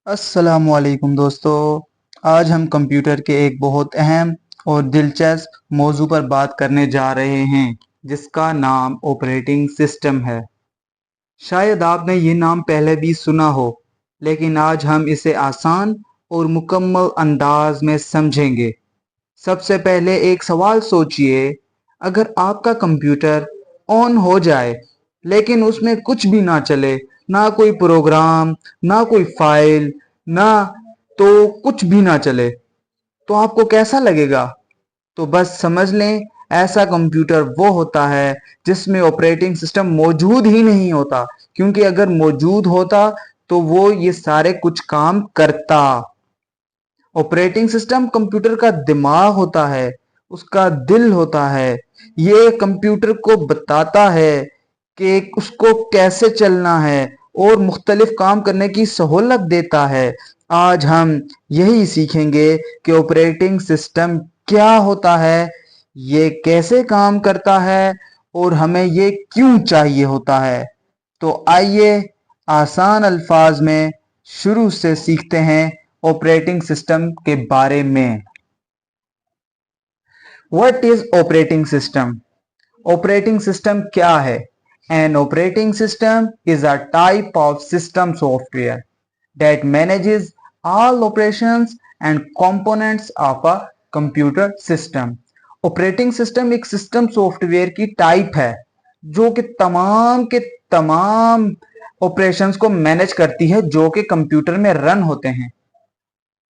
अस्सलामुअलैकुम दोस्तों। आज हम कंप्यूटर के एक बहुत अहम और दिलचस्प मौजू पर बात करने जा रहे हैं जिसका नाम ऑपरेटिंग सिस्टम है। शायद आपने ये नाम पहले भी सुना हो, लेकिन आज हम इसे आसान और मुकम्मल अंदाज में समझेंगे। सबसे पहले एक सवाल सोचिए, अगर आपका कंप्यूटर ऑन हो जाए लेकिन उसमें कुछ भी ना चले, ना कोई प्रोग्राम, ना कोई फाइल, ना तो कुछ भी ना चले, तो आपको कैसा लगेगा? तो बस समझ लें, ऐसा कंप्यूटर वो होता है जिसमें ऑपरेटिंग सिस्टम मौजूद ही नहीं होता, क्योंकि अगर मौजूद होता तो वो ये सारे कुछ काम करता। ऑपरेटिंग सिस्टम कंप्यूटर का दिमाग होता है, उसका दिल होता है। ये कंप्यूटर को बताता है कि उसको कैसे चलना है और मुख्तलिफ काम करने की सहूलत देता है। आज हम यही सीखेंगे कि ऑपरेटिंग सिस्टम क्या होता है, ये कैसे काम करता है और हमें ये क्यों चाहिए होता है। तो आइए आसान अल्फाज में शुरू से सीखते हैं ऑपरेटिंग सिस्टम के बारे में। What is operating system? Operating system क्या है? N operating system is a type of system software that manages all operations and components of a computer system। Operating system एक सिस्टम सॉफ्टवेयर की type है जो कि तमाम के तमाम ऑपरेशंस को मैनेज करती है जो कि कंप्यूटर में रन होते हैं।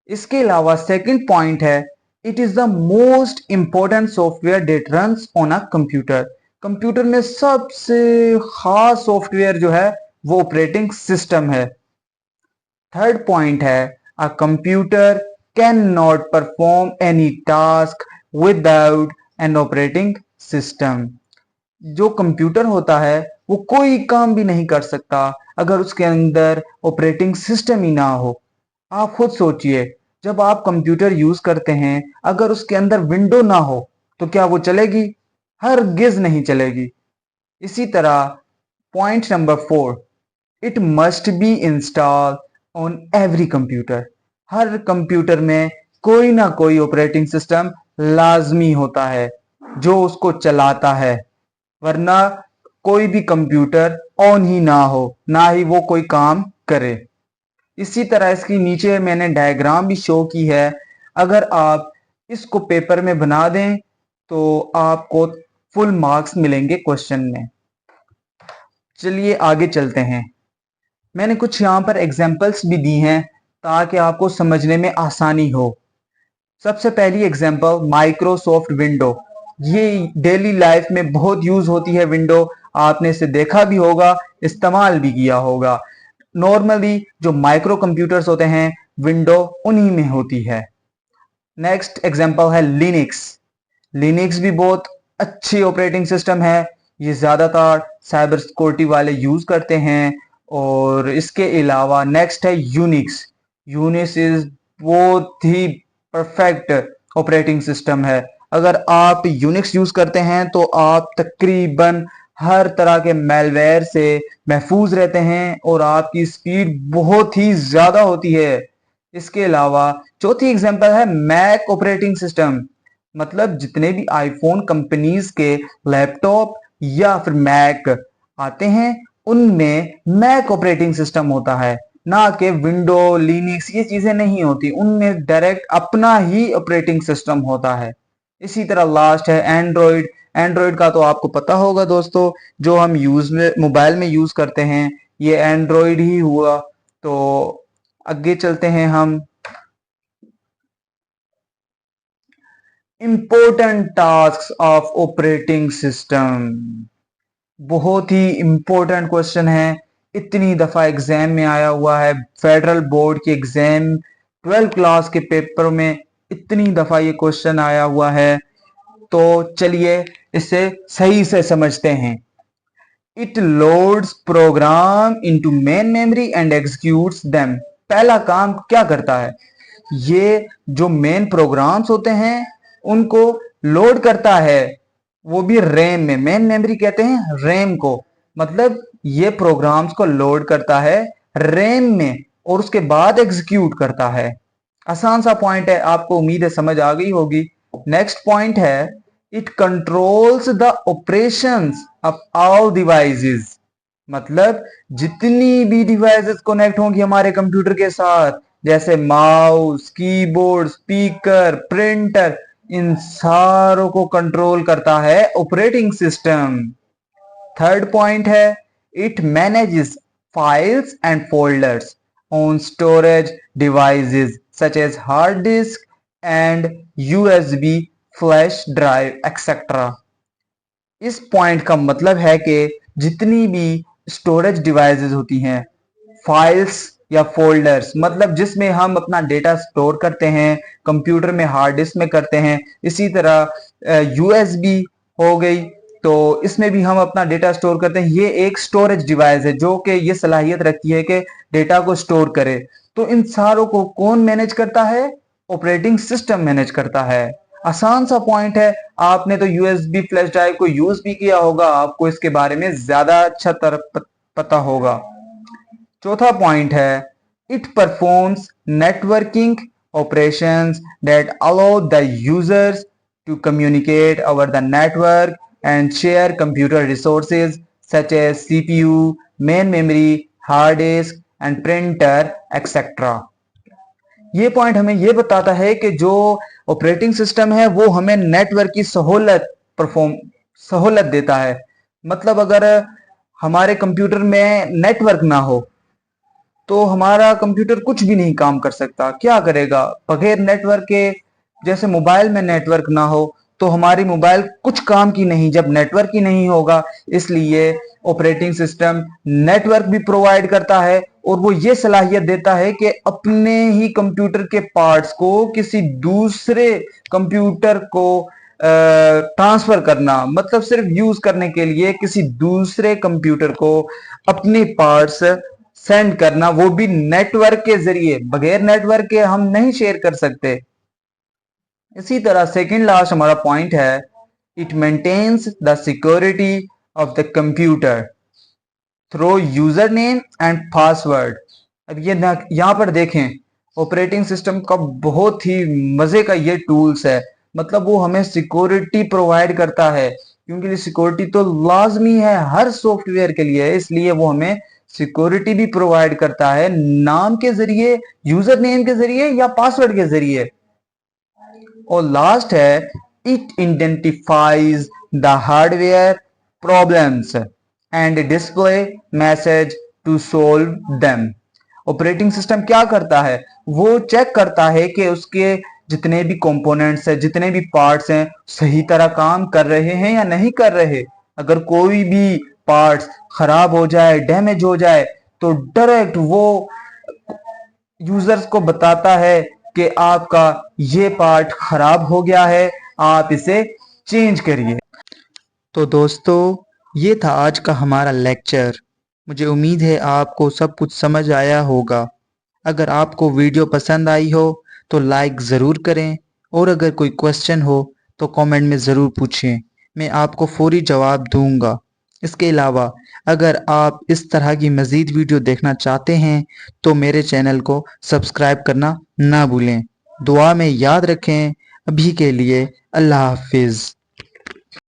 इसके अलावा सेकंड पॉइंट है, it is the most important software that runs on a computer. Computer में सबसे खास सॉफ्टवेयर जो है वो ऑपरेटिंग सिस्टम है। थर्ड पॉइंट है, a computer can not perform any task without an operating system. जो कंप्यूटर होता है वो कोई काम भी नहीं कर सकता अगर उसके अंदर ऑपरेटिंग सिस्टम ही ना हो। आप खुद सोचिए, जब आप कंप्यूटर यूज करते हैं, अगर उसके अंदर विंडो ना हो तो क्या वो चलेगी? हरगिज नहीं चलेगी। इसी तरह point number 4, it must be install on every computer. Her computer में कोई ना कोई ऑपरेटिंग सिस्टम लाजमी होता है जो उसको चलाता है, वरना कोई भी कंप्यूटर ऑन ही ना हो, ना ही वो कोई काम करे। इसी तरह इसकी नीचे मैंने डायग्राम भी शो की है। अगर आप इसको पेपर में बना दें तो आपको फुल मार्क्स मिलेंगे क्वेश्चन में। चलिए आगे चलते हैं। मैंने कुछ यहाँ पर एग्जाम्पल्स भी दी हैं ताकि आपको समझने में आसानी हो। सबसे पहली एग्जाम्पल माइक्रोसॉफ्ट विंडो। ये डेली लाइफ में बहुत यूज होती है विंडो। आपने इसे देखा भी होगा, इस्तेमाल भी किया होगा। नॉर्मली जो माइक्रो कंप्यूटर्स होते हैं विंडो उन्हीं में होती है। नेक्स्ट एग्जाम्पल है लिनक्स। लिनक्स भी बहुत अच्छी ऑपरेटिंग सिस्टम है। ये ज्यादातर साइबर सिक्योरिटी वाले यूज करते हैं। और इसके अलावा नेक्स्ट है यूनिक्स। यूनिक्स इज बहुत ही परफेक्ट ऑपरेटिंग सिस्टम है। अगर आप यूनिक्स यूज करते हैं तो आप तकरीबन हर तरह के मेलवेयर से महफूज रहते हैं और आपकी स्पीड बहुत ही ज्यादा होती है। इसके अलावा चौथी एग्जांपल है मैक ऑपरेटिंग सिस्टम। मतलब जितने भी आईफोन कंपनीज के लैपटॉप या फिर मैक आते हैं उनमें मैक ऑपरेटिंग सिस्टम होता है, ना कि विंडो लिनक्स ये चीजें नहीं होती। उनमें डायरेक्ट अपना ही ऑपरेटिंग सिस्टम होता है। इसी तरह लास्ट है एंड्रॉइड। एंड्रॉइड का तो आपको पता होगा दोस्तों, जो हम यूज में मोबाइल में यूज करते हैं ये एंड्रॉइड ही हुआ। तो आगे चलते हैं हम। Important task of operating system. बहुत ही इंपॉर्टेंट क्वेश्चन है। इतनी दफा एग्जाम में आया हुआ है, फेडरल बोर्ड के एग्जाम 12th क्लास के पेपर में इतनी दफा ये क्वेश्चन आया हुआ है। तो चलिए इसे सही से समझते हैं। It loads programme into main memory and executes them. पहला काम क्या करता है? ये जो मेन प्रोग्राम्स होते हैं उनको लोड करता है, वो भी रैम में। मेन मेमोरी कहते हैं रैम को। मतलब ये प्रोग्राम्स को लोड करता है रैम में। और उसके बाद एग्जीक्यूट करता है। आसान सा पॉइंट है, आपको उम्मीद है समझ आ गई होगी। नेक्स्ट पॉइंट है, it controls the operations of all devices. मतलब जितनी भी डिवाइसेस कनेक्ट होंगी हमारे कंप्यूटर के साथ, जैसे माउस, कीबोर्ड, स्पीकर, प्रिंटर, इन सारों को कंट्रोल करता है ऑपरेटिंग सिस्टम। थर्ड पॉइंट है, it manages files and folders on storage devices such as hard disk and USB flash drive etcetera. इस पॉइंट का मतलब है कि जितनी भी स्टोरेज डिवाइसेस होती हैं, फाइल्स या फोल्डर्स, मतलब जिसमें हम अपना डेटा स्टोर करते हैं, कंप्यूटर में हार्ड डिस्क में करते हैं, इसी तरह यूएसबी हो गई, तो इसमें भी हम अपना डेटा स्टोर करते हैं। ये एक स्टोरेज डिवाइस है जो कि ये सलाहियत रखती है कि डेटा को स्टोर करे। तो इन सारों को कौन मैनेज करता है? ऑपरेटिंग सिस्टम मैनेज करता है। आसान सा पॉइंट है, आपने तो यूएसबी फ्लैश ड्राइव को यूज भी किया होगा, आपको इसके बारे में ज्यादा अच्छा पता होगा। चौथा पॉइंट है, it performs networking operations that allow the users to communicate over the network and share computer resources such as CPU, main memory, hard disk and printer etcetera. ये पॉइंट हमें ये बताता है कि जो ऑपरेटिंग सिस्टम है वो हमें नेटवर्क की सहूलत देता है। मतलब अगर हमारे कंप्यूटर में नेटवर्क ना हो तो हमारा कंप्यूटर कुछ भी नहीं काम कर सकता। क्या करेगा बगैर नेटवर्क के? जैसे मोबाइल में नेटवर्क ना हो तो हमारी मोबाइल कुछ काम की नहीं, जब नेटवर्क ही नहीं होगा। इसलिए ऑपरेटिंग सिस्टम नेटवर्क भी प्रोवाइड करता है और वो ये सलाहियत देता है कि अपने ही कंप्यूटर के पार्ट्स को किसी दूसरे कंप्यूटर को ट्रांसफर करना, मतलब सिर्फ यूज करने के लिए किसी दूसरे कंप्यूटर को अपने पार्ट्स सेंड करना, वो भी नेटवर्क के जरिए। बगैर नेटवर्क के हम नहीं शेयर कर सकते। इसी तरह सेकंड लास्ट हमारा पॉइंट है, it maintains the security of the computer through user name and password. अब ये यहां पर देखें, ऑपरेटिंग सिस्टम का बहुत ही मजे का ये टूल्स है। मतलब वो हमें सिक्योरिटी प्रोवाइड करता है, क्योंकि सिक्योरिटी तो लाजमी है हर सॉफ्टवेयर के लिए, इसलिए वो हमें सिक्योरिटी भी प्रोवाइड करता है, नाम के जरिए, यूजर नेम के जरिए या पासवर्ड के जरिए। और लास्ट है, it identifies the hardware problems and display message to solve them. Operating system क्या करता है? वो चेक करता है कि उसके जितने भी कंपोनेंट्स हैं, जितने भी पार्ट्स हैं, सही तरह काम कर रहे हैं या नहीं कर रहे। अगर कोई भी पार्ट्स खराब हो जाए, डैमेज हो जाए, तो डायरेक्ट वो यूजर्स को बताता है कि आपका ये पार्ट खराब हो गया है, आप इसे चेंज करिए। तो दोस्तों, ये था आज का हमारा लेक्चर। मुझे उम्मीद है आपको सब कुछ समझ आया होगा। अगर आपको वीडियो पसंद आई हो तो लाइक ज़रूर करें, और अगर कोई क्वेश्चन हो तो कमेंट में ज़रूर पूछें, मैं आपको फौरी जवाब दूंगा। इसके अलावा अगर आप इस तरह की मज़ीद वीडियो देखना चाहते हैं तो मेरे चैनल को सब्सक्राइब करना ना भूलें। दुआ में याद रखें। अभी के लिए अल्लाह हाफिज़।